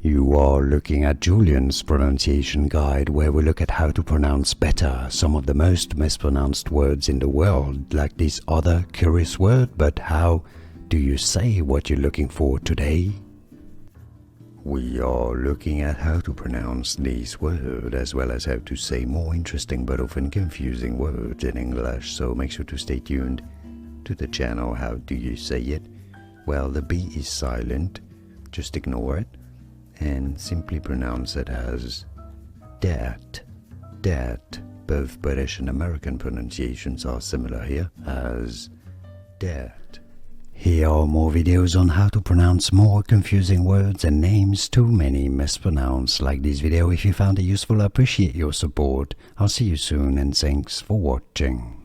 You are looking at Julian's pronunciation guide, where we look at how to pronounce better some of the most mispronounced words in the world, like this other curious word. But how do you say what you're looking for today? We are looking at how to pronounce this word, as well as how to say more interesting but often confusing words in English, so make sure to stay tuned to the channel. How do you say it? Well, the B is silent, just ignore it, and simply pronounce it as dat. Dat. Both British and American pronunciations are similar here as dat. Here are more videos on how to pronounce more confusing words and names too many mispronounced. Like this video if you found it useful. I appreciate your support. I'll see you soon and thanks for watching.